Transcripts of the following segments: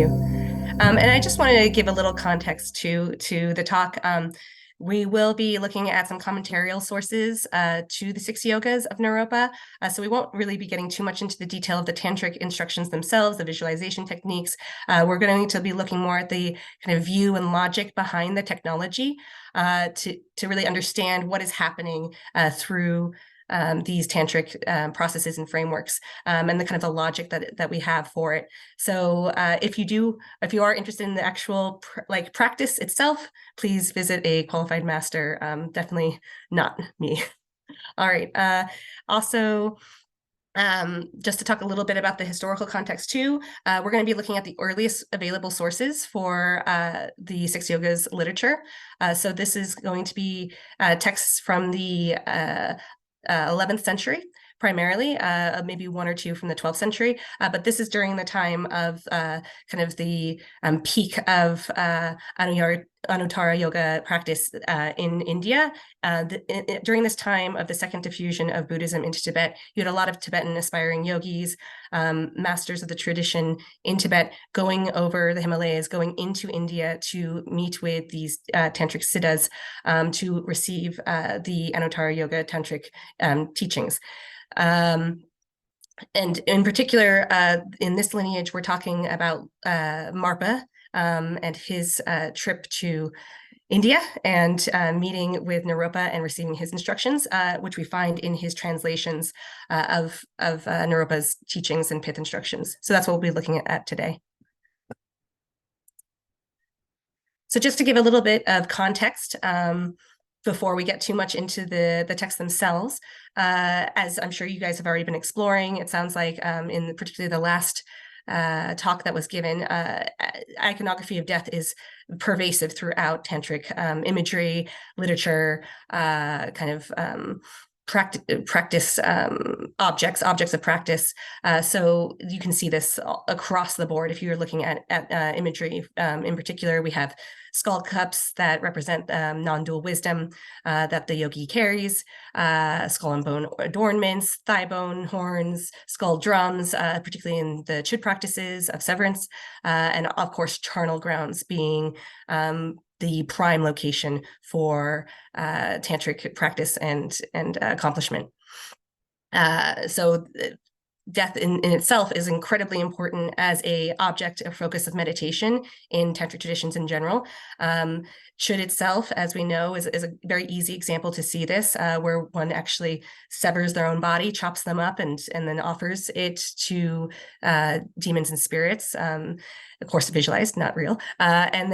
you. And I just wanted to give a little context to the talk. We will be looking at some commentarial sources to the 6 yogas of Nāropa. So we won't really be getting too much into the detail of the tantric instructions themselves, the visualization techniques. We're going to be looking more at the kind of view and logic behind the technology to really understand what is happening through these tantric processes and frameworks, and the kind of the logic that we have for it. So if you are interested in the actual practice itself, please visit a qualified master. Definitely not me. All right. Also, just to talk a little bit about the historical context too, we're going to be looking at the earliest available sources for the 6 yogas literature. So this is going to be texts from the 11th century, primarily, maybe 1 or 2 from the 12th century. But this is during the time of kind of the peak of Anuttara yoga practice in India. During this time of the second diffusion of Buddhism into Tibet, you had a lot of Tibetan aspiring yogis, masters of the tradition in Tibet, going over the Himalayas, going into India to meet with these tantric siddhas to receive the Anuttara yoga tantric teachings. And in particular, in this lineage, we're talking about Marpa and his trip to India and meeting with Nāropa and receiving his instructions, which we find in his translations of Nāropa's teachings and pith instructions. So that's what we'll be looking at today. So just to give a little bit of context, before we get too much into the texts themselves, as I'm sure you guys have already been exploring, it sounds like in particularly the last talk that was given, iconography of death is pervasive throughout tantric imagery, literature, kind of practice objects of practice. So you can see this across the board if you're looking at imagery. In particular, we have skull cups that represent non-dual wisdom that the yogi carries, skull and bone adornments, thigh bone horns, skull drums, particularly in the chud practices of severance, and of course charnel grounds being the prime location for tantric practice and accomplishment. So death in itself is incredibly important as a object of focus of meditation in tantric traditions in general. Chud itself, as we know, is a very easy example to see this, where one actually severs their own body, chops them up, and then offers it to demons and spirits. Of course, visualized, not real. And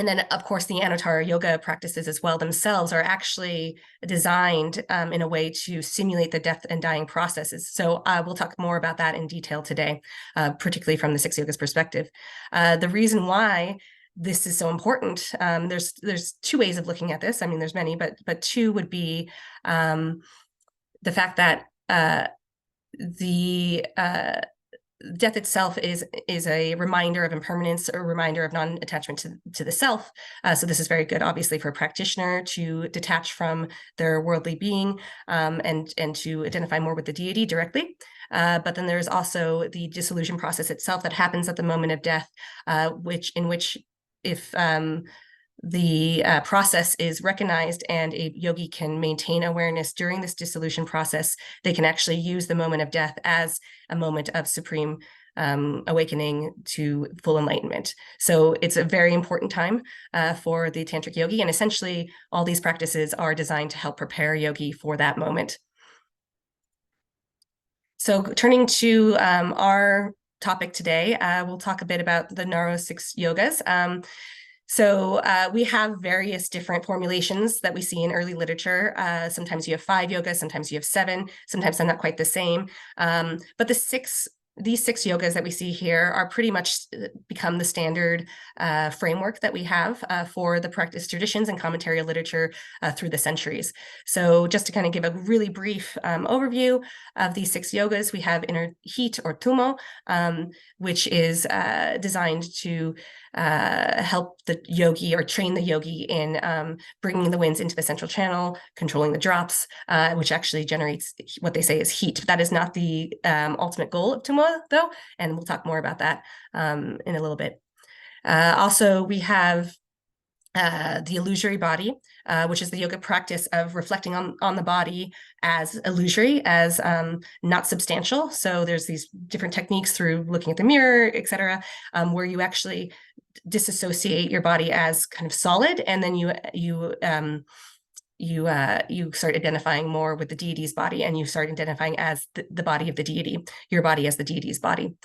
then, of course, the Anuttara yoga practices as well themselves are actually designed in a way to simulate the death and dying processes. So we'll talk more about that in detail today, particularly from the 6 yogas perspective. The reason why this is so important, there's 2 ways of looking at this. I mean, there's many, but 2 would be the fact that the death itself is a reminder of impermanence, a reminder of non-attachment to the self. So this is very good, obviously, for a practitioner to detach from their worldly being and to identify more with the deity directly. But then there's also the dissolution process itself that happens at the moment of death, in which if the process is recognized and a yogi can maintain awareness during this dissolution process, they can actually use the moment of death as a moment of supreme awakening to full enlightenment. So it's a very important time for the tantric yogi, and essentially all these practices are designed to help prepare yogi for that moment. So turning to our topic today, we'll talk a bit about the Nāro 6 yogas. So we have various different formulations that we see in early literature. Sometimes you have 5 yogas, sometimes you have 7, sometimes they're not quite the same. But these 6 yogas that we see here are pretty much become the standard framework that we have for the practice traditions and commentary literature through the centuries. So just to kind of give a really brief overview of these 6 yogas, we have inner heat or tumo, which is designed to help the yogi or train the yogi in bringing the winds into the central channel, controlling the drops, which actually generates what they say is heat. That is not the ultimate goal of Tummo, though, and we'll talk more about that in a little bit. Also, we have the illusory body, which is the yoga practice of reflecting on the body as illusory, as not substantial. So there's these different techniques through looking at the mirror, etc., where you actually disassociate your body as kind of solid, and then you start identifying more with the deity's body, and you start identifying as the body of the deity, your body as the deity's body.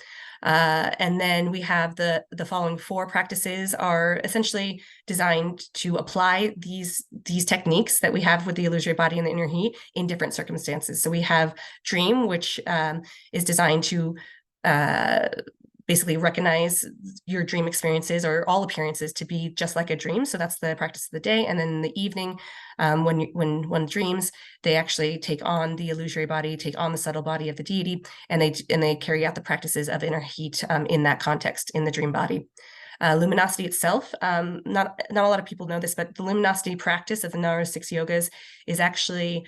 And then we have the following 4 practices are essentially designed to apply these techniques that we have with the illusory body and the inner heat in different circumstances. So we have dream, which is designed to basically recognize your dream experiences or all appearances to be just like a dream. So that's the practice of the day. And then in the evening, when one dreams, they actually take on the illusory body, take on the subtle body of the deity, and they carry out the practices of inner heat in that context in the dream body. Luminosity itself, not a lot of people know this, but the luminosity practice of the Nāropa 6 yogas is actually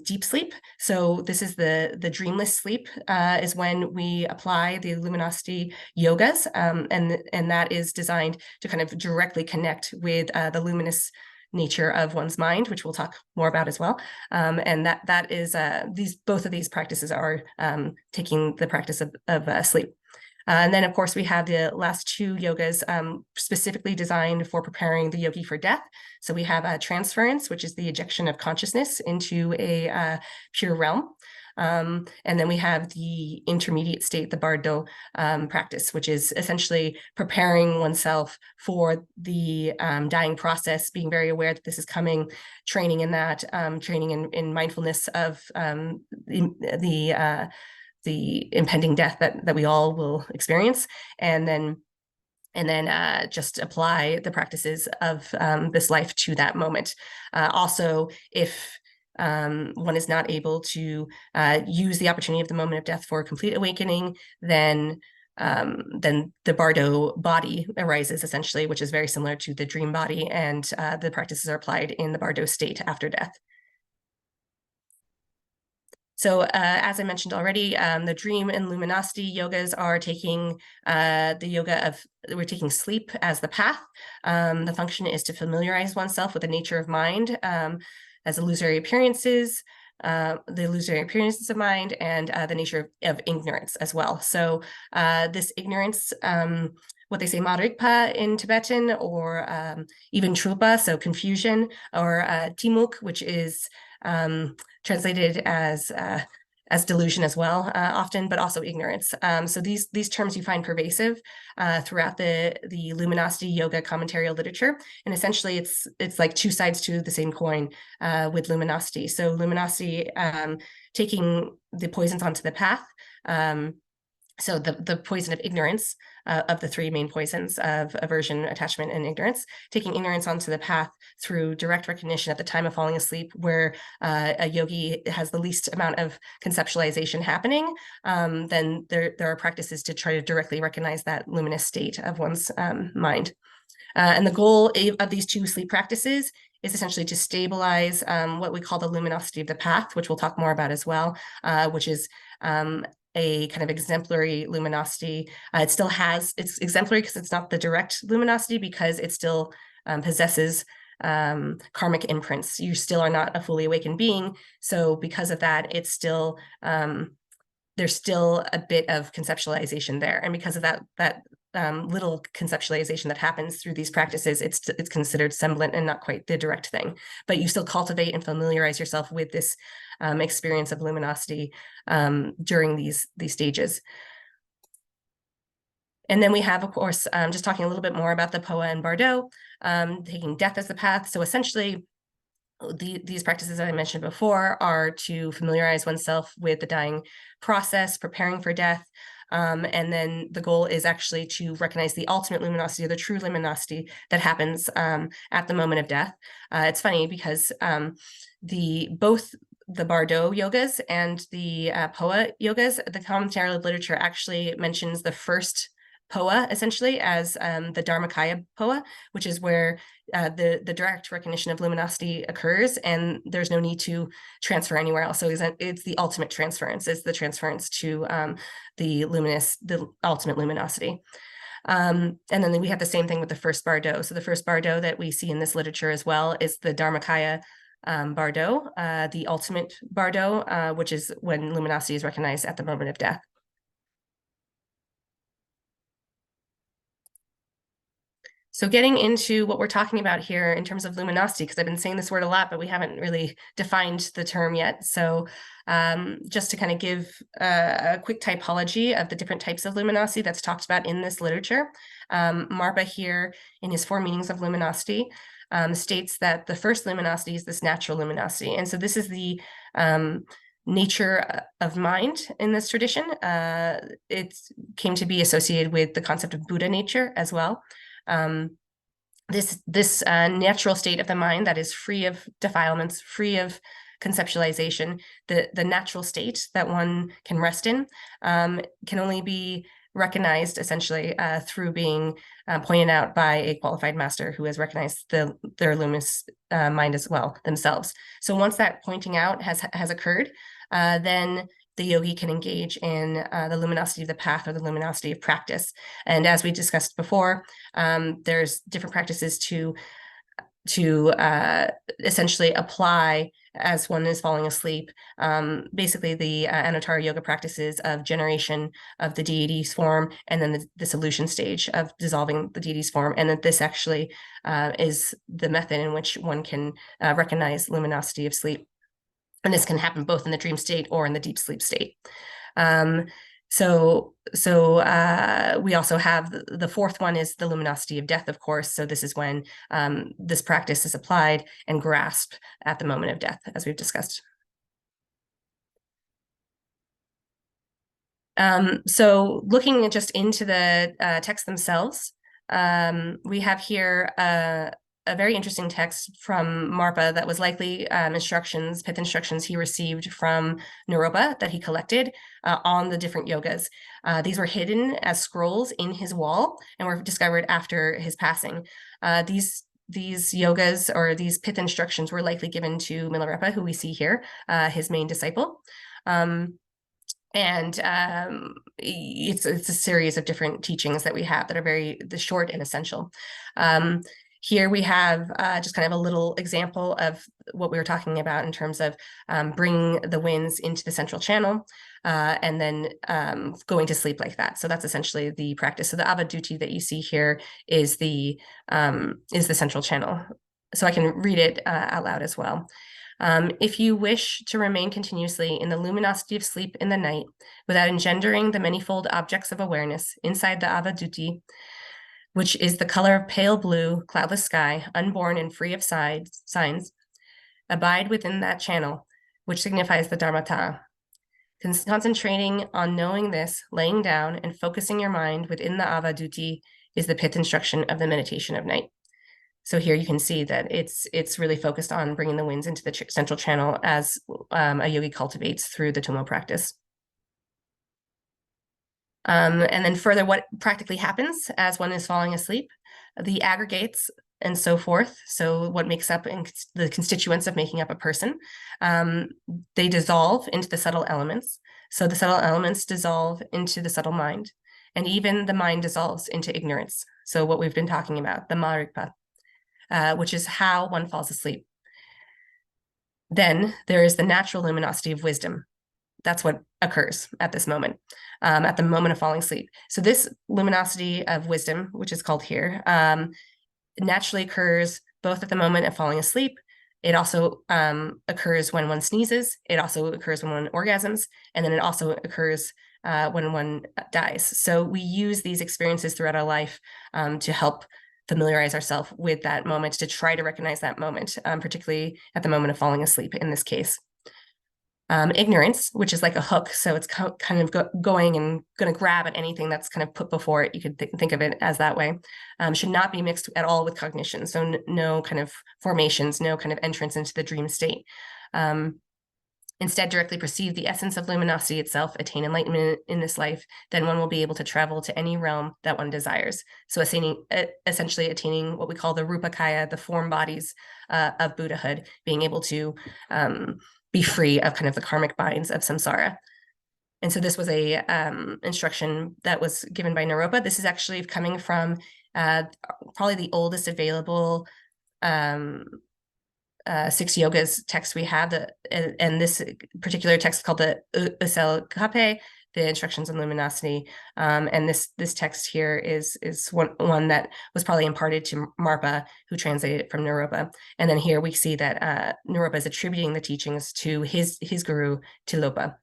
deep sleep. So this is the dreamless sleep is when we apply the luminosity yogas, and that is designed to kind of directly connect with the luminous nature of one's mind, which we'll talk more about as well. And that is both of these practices are taking the practice of sleep. And then, of course, we have the last 2 yogas specifically designed for preparing the yogi for death. So we have transference, which is the ejection of consciousness into a pure realm. And then we have the intermediate state, the Bardo practice, which is essentially preparing oneself for the dying process, being very aware that this is coming, training in that, training in mindfulness of the impending death that we all will experience, and then just apply the practices of this life to that moment. Also, if one is not able to use the opportunity of the moment of death for complete awakening, then the Bardo body arises, essentially, which is very similar to the dream body, and the practices are applied in the Bardo state after death. So as I mentioned already, the dream and luminosity yogas are taking we're taking sleep as the path. The function is to familiarize oneself with the nature of mind as illusory appearances, the illusory appearances of mind, and the nature of ignorance as well. So this ignorance, what they say marikpa in Tibetan, or even trulpa, so confusion, or timuk, which is translated as delusion as well, often, but also ignorance. So these terms you find pervasive throughout the luminosity yoga commentarial literature, and essentially it's like 2 sides to the same coin with luminosity. So luminosity taking the poisons onto the path. So the poison of ignorance, of the 3 main poisons of aversion, attachment, and ignorance, taking ignorance onto the path through direct recognition at the time of falling asleep, where a yogi has the least amount of conceptualization happening, then there are practices to try to directly recognize that luminous state of one's mind. And the goal of these 2 sleep practices is essentially to stabilize what we call the luminosity of the path, which we'll talk more about as well, which is a kind of exemplary luminosity. It's exemplary because it's not the direct luminosity, because it still possesses karmic imprints. You still are not a fully awakened being. So because of that, it's still, there's still a bit of conceptualization there. And because of that little conceptualization that happens through these practices, it's considered semblant and not quite the direct thing. But you still cultivate and familiarize yourself with this experience of luminosity during these stages. And then we have, of course, just talking a little bit more about the Poa and Bardo, taking death as the path. So essentially, these practices that I mentioned before are to familiarize oneself with the dying process, preparing for death. And then the goal is actually to recognize the ultimate luminosity, or the true luminosity that happens at the moment of death. It's funny because both the Bardo yogas and the Poa yogas, the commentary literature actually mentions the first poa, essentially, as the dharmakāya poa, which is where the direct recognition of luminosity occurs, and there's no need to transfer anywhere else. So it's the ultimate transference. It's the transference to the ultimate luminosity. And then we have the same thing with the first Bardo. So the first Bardo that we see in this literature as well is the dharmakāya Bardo, the ultimate Bardo, which is when luminosity is recognized at the moment of death. So getting into what we're talking about here in terms of luminosity, because I've been saying this word a lot, but we haven't really defined the term yet. So just to kind of give a quick typology of the different types of luminosity that's talked about in this literature, Marpa here in his 4 meanings of luminosity states that the first luminosity is this natural luminosity. And so this is the nature of mind in this tradition. It came to be associated with the concept of Buddha nature as well. This natural state of the mind that is free of defilements, free of conceptualization, the natural state that one can rest in, can only be recognized essentially through being pointed out by a qualified master who has recognized their luminous mind as well themselves. So once that pointing out has occurred, then the yogi can engage in the luminosity of the path or the luminosity of practice. And as we discussed before, there's different practices to essentially apply as one is falling asleep. Basically, the Anuttara yoga practices of generation of the deity's form, and then the dissolution stage of dissolving the deity's form. And that this actually is the method in which one can recognize luminosity of sleep. And this can happen both in the dream state or in the deep sleep state. So we also have the 4th one is the luminosity of death, of course. So this is when this practice is applied and grasped at the moment of death, as we've discussed. So looking just into the texts themselves, we have here a very interesting text from Marpa that was likely pith instructions he received from Nāropa that he collected on the different yogas. These were hidden as scrolls in his wall and were discovered after his passing. These yogas or these pith instructions were likely given to Milarepa, who we see here, his main disciple. And it's a series of different teachings that we have that are very short and essential. Here we have just kind of a little example of what we were talking about in terms of bringing the winds into the central channel and then going to sleep like that. So that's essentially the practice. So the avaduti that you see here is the central channel. So I can read it out loud as well. If you wish to remain continuously in the luminosity of sleep in the night without engendering the manifold objects of awareness inside the avaduti, which is the color of pale blue, cloudless sky, unborn and free of signs, abide within that channel, which signifies the dharmakāya. Concentrating on knowing this, laying down, and focusing your mind within the avaduti is the pith instruction of the meditation of night. So here you can see that it's really focused on bringing the winds into the central channel as a yogi cultivates through the Tummo practice. And then further, what practically happens as one is falling asleep, the aggregates and so forth. So what makes up the constituents of making up a person, they dissolve into the subtle elements. So the subtle elements dissolve into the subtle mind, and even the mind dissolves into ignorance. So what we've been talking about, the marikpa, which is how one falls asleep. Then there is the natural luminosity of wisdom. That's what occurs at this moment, at the moment of falling asleep. So this luminosity of wisdom, which is called here, naturally occurs both at the moment of falling asleep. It also occurs when one sneezes. It also occurs when one orgasms. And then it also occurs when one dies. So we use these experiences throughout our life to help familiarize ourselves with that moment, to try to recognize that moment, particularly at the moment of falling asleep in this case. Ignorance, which is like a hook, so it's kind of going and going to grab at anything that's kind of put before it. You could think of it as that way. Should not be mixed at all with cognition, so no kind of formations, no kind of entrance into the dream state. instead directly perceive the essence of luminosity itself, attain enlightenment in this life, then one will be able to travel to any realm that one desires. So essentially attaining what we call the rupakāya, the form bodies of Buddhahood, being able to be free of kind of the karmic binds of samsara. And so this was a instruction that was given by Nāropa. This is actually coming from probably the oldest available six yogas text we have, and this particular text called the Usel Kape, the instructions on luminosity. And this text here is one that was probably imparted to Marpa, who translated it from Nāropa. And then here we see that Nāropa is attributing the teachings to his guru, Tilopa.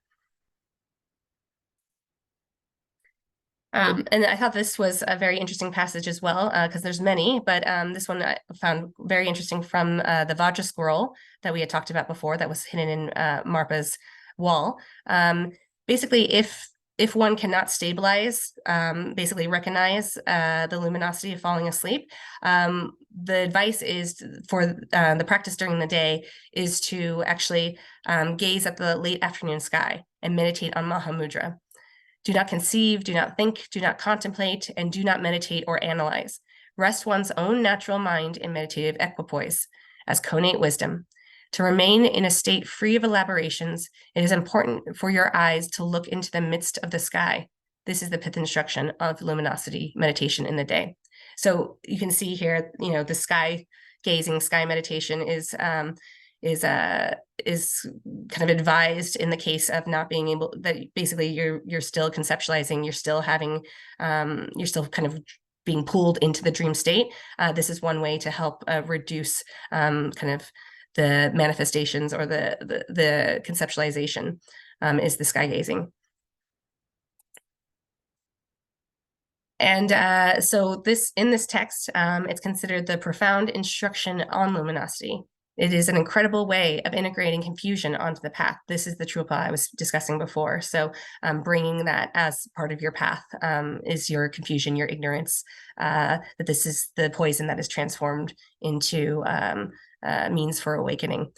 And I thought this was a very interesting passage as well, because there's many, but this one I found very interesting from the Vajra scroll that we had talked about before that was hidden in Marpa's wall. Basically, if one cannot stabilize, basically recognize the luminosity of falling asleep, the advice is for the practice during the day is to actually gaze at the late afternoon sky and meditate on Mahamudra. Do not conceive, do not think, do not contemplate, and do not meditate or analyze. Rest one's own natural mind in meditative equipoise as connate wisdom. To remain in a state free of elaborations, it is important for your eyes to look into the midst of the sky. This is the pith instruction of luminosity meditation in the day. So you can see here, the sky gazing, sky meditation is kind of advised in the case of not being able, that basically you're still conceptualizing, you're still having, you're still kind of being pulled into the dream state. This is one way to help reduce kind of the manifestations or the conceptualization is the sky gazing. And so in this text, it's considered the profound instruction on luminosity. It is an incredible way of integrating confusion onto the path. This is the Trulpa I was discussing before. So bringing that as part of your path is your confusion, your ignorance, that this is the poison that is transformed into means for awakening.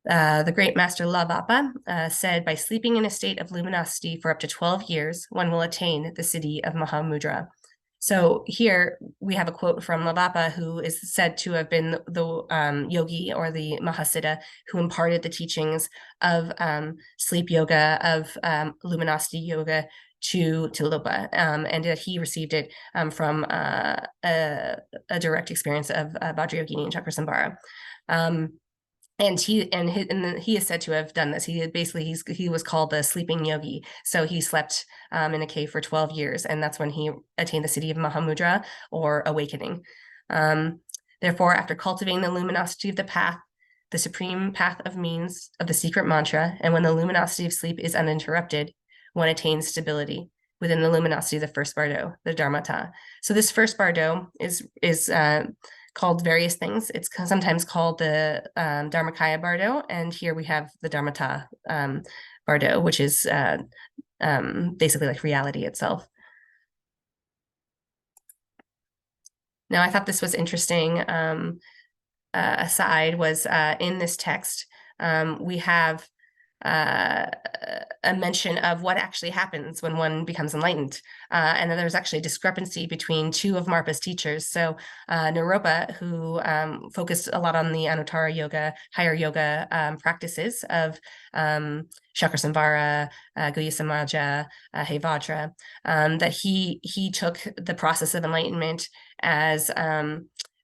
The great master Lavapa said, by sleeping in a state of luminosity for up to 12 years, one will attain the siddhi of Mahamudra. So here we have a quote from Lavapa, who is said to have been the yogi or the Mahasiddha who imparted the teachings of sleep yoga, of luminosity yoga to Tilopa, and he received it from a direct experience of Vajrayogini and Chakrasambhara. And he is said to have done this. He was called the sleeping yogi. So he slept in a cave for 12 years, and that's when he attained the siddhi of Mahamudra or awakening. Therefore, after cultivating the luminosity of the path, the supreme path of means of the secret mantra, and when the luminosity of sleep is uninterrupted, one attains stability within the luminosity of the first Bardo, the dharmakāya. So this first Bardo is called various things. It's sometimes called the dharmakāya Bardo, and here we have the dharmakāya Bardo, which is basically like reality itself. Now, I thought this was interesting. Aside was in this text, we have a mention of what actually happens when one becomes enlightened. And then there's actually a discrepancy between two of Marpa's teachers. So Nāropa, who focused a lot on the Anuttara yoga, higher yoga practices of Chakrasambhara, Guhyasamaja, Vajra, that he took the process of enlightenment as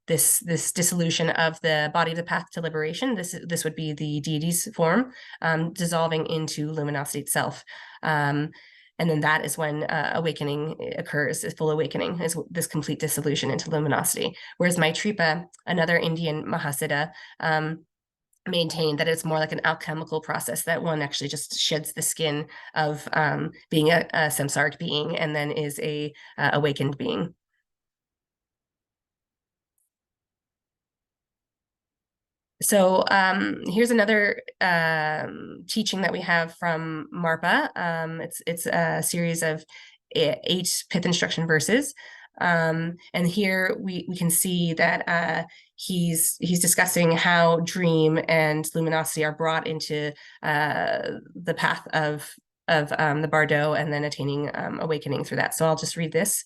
this dissolution of the body of the path to liberation. This would be the deity's form, dissolving into luminosity itself. And then that is when awakening occurs, full awakening, is this complete dissolution into luminosity. Whereas Maitripa, another Indian Mahasiddha, maintained that it's more like an alchemical process, that one actually just sheds the skin of being a samsaric being and then is a awakened being. So here's another teaching that we have from Marpa. It's a series of 8 pith instruction verses. And here we can see that he's discussing how dream and luminosity are brought into the path of the Bardo, and then attaining awakening through that. So I'll just read this.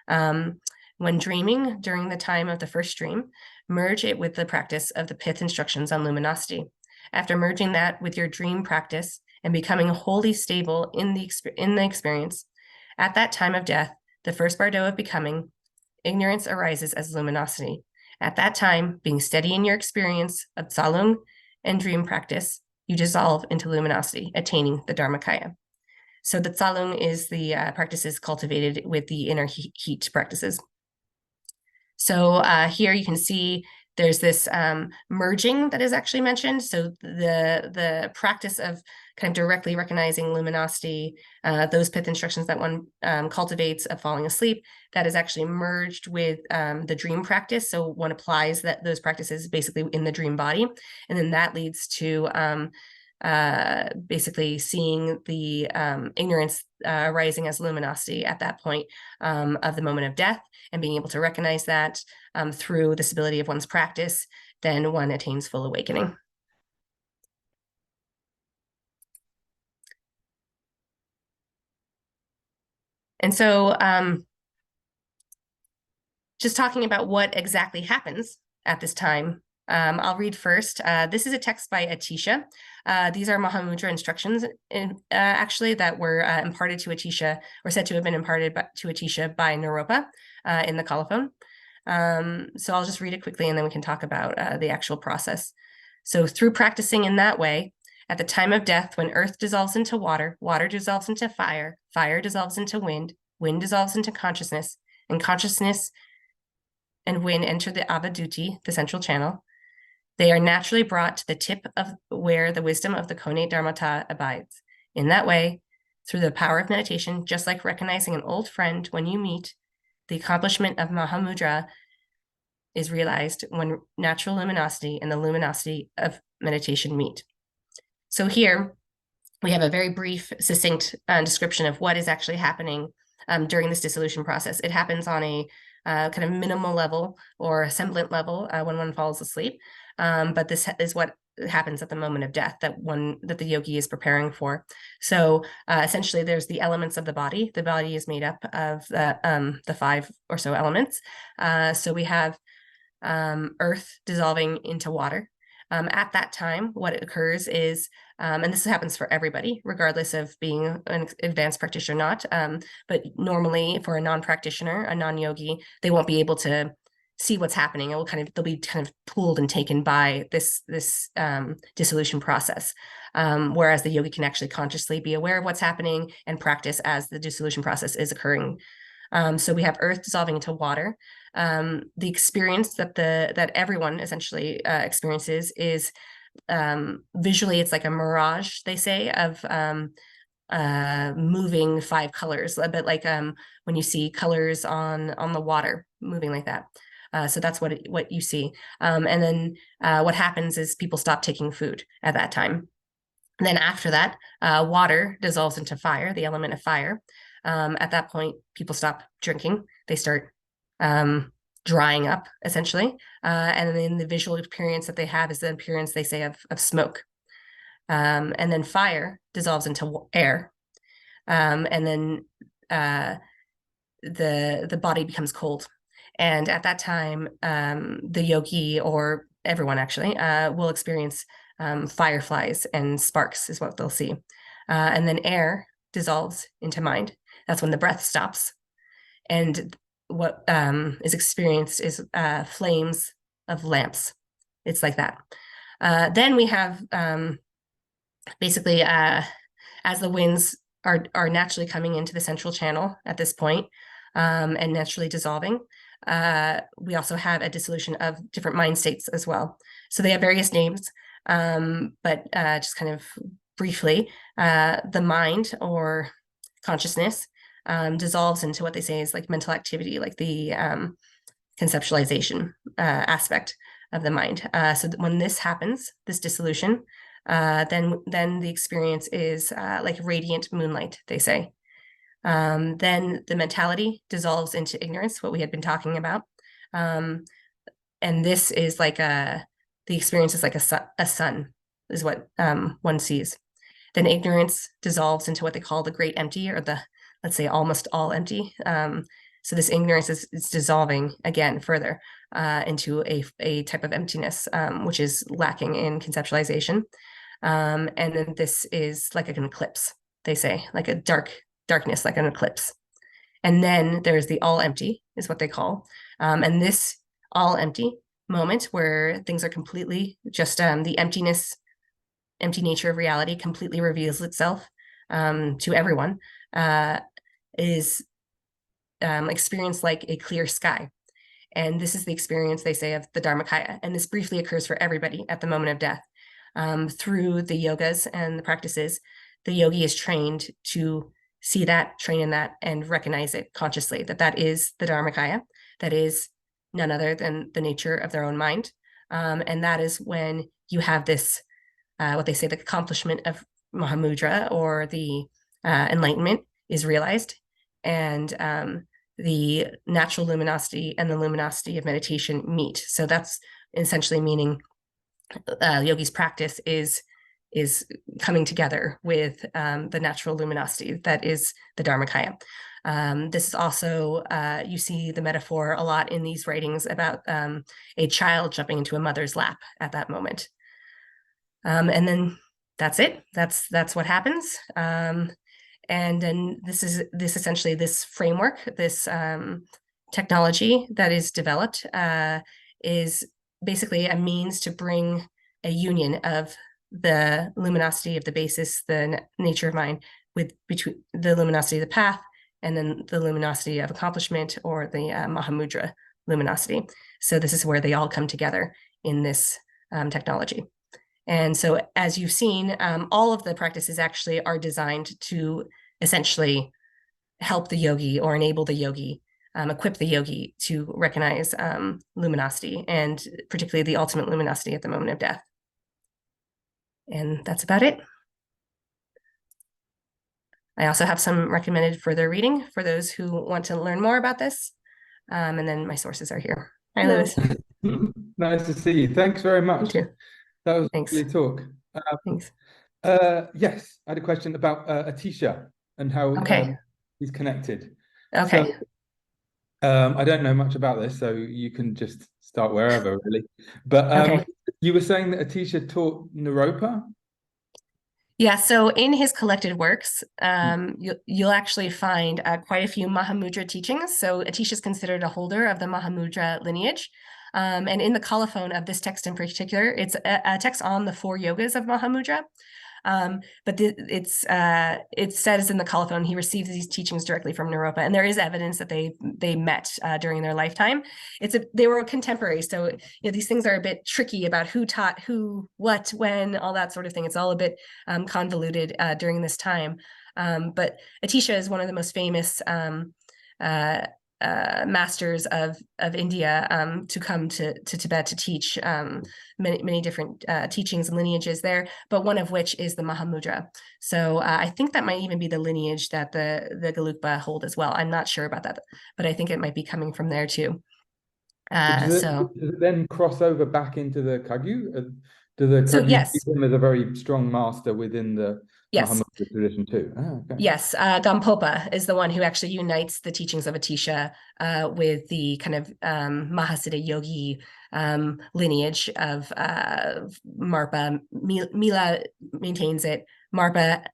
When dreaming during the time of the first dream, merge it with the practice of the pith instructions on luminosity. After merging that with your dream practice and becoming wholly stable in the experience, at that time of death, the first Bardo of becoming, ignorance arises as luminosity. At that time, being steady in your experience of tsalung and dream practice, you dissolve into luminosity, attaining the dharmakāya. So the tsalung is the practices cultivated with the inner heat practices. So here you can see there's this merging that is actually mentioned. So the practice of kind of directly recognizing luminosity, those pith instructions that one cultivates of falling asleep, that is actually merged with the dream practice. So one applies those practices basically in the dream body, and then that leads to basically seeing the ignorance rising as luminosity at that point of the moment of death, and being able to recognize that through the stability of one's practice, then one attains full awakening. And so just talking about what exactly happens at this time, I'll read first. This is a text by Atisha. These are Mahamudra instructions, actually, that were imparted to Atisha, or said to have been imparted to Atisha by Nāropa in the colophon. So I'll just read it quickly, and then we can talk about the actual process. So through practicing in that way, at the time of death, when earth dissolves into water, water dissolves into fire, fire dissolves into wind, wind dissolves into consciousness, and consciousness and wind enter the avaduti, the central channel. They are naturally brought to the tip of where the wisdom of the connate dharmata abides. In that way, through the power of meditation, just like recognizing an old friend when you meet, the accomplishment of Mahamudra is realized when natural luminosity and the luminosity of meditation meet. So here we have a very brief, succinct description of what is actually happening during this dissolution process. It happens on a kind of minimal level or semblant level when one falls asleep. But this is what happens at the moment of death that the yogi is preparing for. So essentially, there's the elements of the body. The body is made up of the 5 or so elements. So we have earth dissolving into water. At that time, what occurs is, and this happens for everybody, regardless of being an advanced practitioner or not, but normally for a non-practitioner, a non-yogi, they won't be able to see what's happening. They'll be kind of pulled and taken by this dissolution process. Whereas the yogi can actually consciously be aware of what's happening and practice as the dissolution process is occurring. So we have earth dissolving into water. The experience that everyone essentially experiences is visually, it's like a mirage, they say, of moving 5 colors, a bit like when you see colors on the water moving like that. So that's what you see. And then what happens is people stop taking food at that time. And then after that, water dissolves into fire, the element of fire. At that point, people stop drinking. They start drying up, essentially. And then the visual appearance that they have is the appearance, they say, of smoke. And then fire dissolves into air. And then the body becomes cold. And at that time, the yogi, or everyone actually, will experience fireflies and sparks is what they'll see. And then air dissolves into mind. That's when the breath stops. And what is experienced is flames of lamps. It's like that. Then we have basically, as the winds are naturally coming into the central channel at this point, and naturally dissolving, we also have a dissolution of different mind states as well. So they have various names, but just kind of briefly, the mind or consciousness dissolves into what they say is like mental activity, like the conceptualization aspect of the mind. So when this happens, this dissolution, then the experience is like radiant moonlight, they say. Then the mentality dissolves into ignorance, what we had been talking about. And this is like the experience is like a sun is what one sees. Then ignorance dissolves into what they call the great empty, or let's say almost all empty. So this ignorance is dissolving again further into a type of emptiness, which is lacking in conceptualization. And then this is like an eclipse, they say, like a darkness, like an eclipse. And then there's the all empty, is what they call. And this all empty moment where things are completely just the empty nature of reality completely reveals itself to everyone, is experienced like a clear sky. And this is the experience, they say, of the dharmakāya. And this briefly occurs for everybody at the moment of death. Through the yogas and the practices, the yogi is trained to see that, train in that, and recognize it consciously, that is the dharmakāya, that is none other than the nature of their own mind. And that is when you have this, what they say, the accomplishment of Mahamudra, or the enlightenment, is realized. And the natural luminosity and the luminosity of meditation meet. So that's essentially meaning yogi's practice is coming together with the natural luminosity that is the dharmakāya. This is also, you see the metaphor a lot in these writings about a child jumping into a mother's lap at that moment. And then that's it. That's what happens. And then this essentially this framework, this technology that is developed is basically a means to bring a union of the luminosity of the basis, the nature of mind, between the luminosity of the path, and then the luminosity of accomplishment, or the Mahamudra luminosity. So this is where they all come together in this technology. And so, as you've seen, all of the practices actually are designed to essentially help the yogi, or enable the yogi, equip the yogi to recognize luminosity, and particularly the ultimate luminosity at the moment of death. And that's about it. I also have some recommended further reading for those who want to learn more about this. And then my sources are here. Hi, Lewis. Nice to see you. Thanks very much. You too. That was Thanks. a lovely talk. Thanks. Yes, I had a question about Atisha and how he's connected. Okay. So, I don't know much about this, so you can just start wherever, really. But you were saying that Atisha taught Nāropa? Yeah, so in his collected works, you'll actually find quite a few Mahamudra teachings. So Atisha is considered a holder of the Mahamudra lineage. And in the colophon of this text in particular, it's a text on the 4 yogas of Mahamudra. But it says in the colophon he received these teachings directly from Nāropa, and there is evidence that they met during their lifetime. They were contemporaries, so these things are a bit tricky about who taught who, what, when, all that sort of thing. It's all a bit convoluted during this time. But Atisha is one of the most famous masters of India to come to Tibet to teach many different teachings and lineages there, but one of which is the Mahamudra. So I think that might even be the lineage that the Gelugpa hold as well. I'm not sure about that, but I think it might be coming from there too. Does it then cross over back into the Kagyu? Do the Kagyu see him as a very strong master within the Mahamudra tradition too? Oh, okay. Yes, Gampopa is the one who actually unites the teachings of Atisha with the kind of Mahasiddha yogi lineage of Marpa. Mila maintains it. Marpa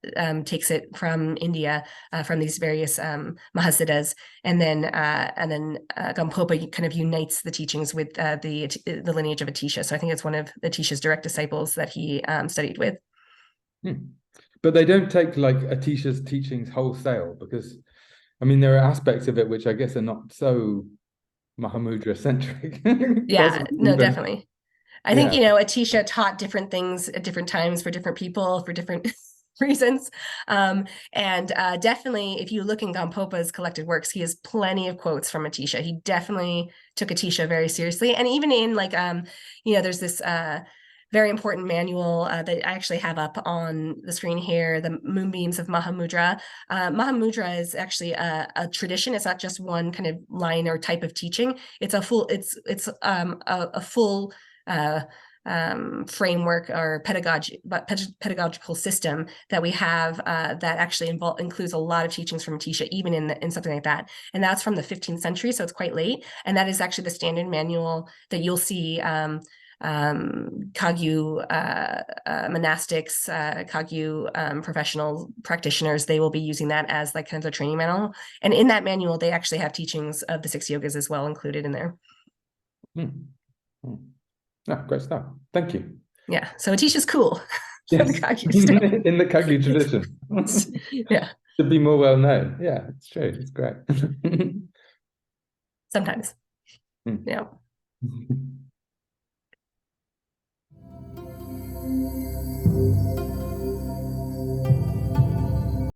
takes it from India, from these various Mahasiddhas, and then Gampopa kind of unites the teachings with the lineage of Atisha. So I think it's one of Atisha's direct disciples that he studied with. But they don't take like Atisha's teachings wholesale, because I mean there are aspects of it which I guess are not so Mahamudra centric. Yeah, no, definitely. I think Atisha taught different things at different times for different people for different reasons. And definitely, if you look in Gampopa's collected works, he has plenty of quotes from Atisha. He definitely took Atisha very seriously. And even in like, there's this very important manual that I actually have up on the screen here, the Moonbeams of Mahamudra. Mahamudra is actually a tradition. It's not just one kind of line or type of teaching. It's a full, a full framework or pedagogical system that we have that actually includes a lot of teachings from Atisha, even in something like that. And that's from the 15th century, so it's quite late. And that is actually the standard manual that you'll see Kagyu monastics, Kagyu professional practitioners, they will be using that as like kind of a training manual. And in that manual, they actually have teachings of the 6 yogas as well included in there. Oh, great stuff. Thank you. Yeah, so Atisha's cool. Yes. In the Kagyu In the Kagyu tradition. Yeah. To be more well known. Yeah, it's true. It's great. Sometimes. Yeah.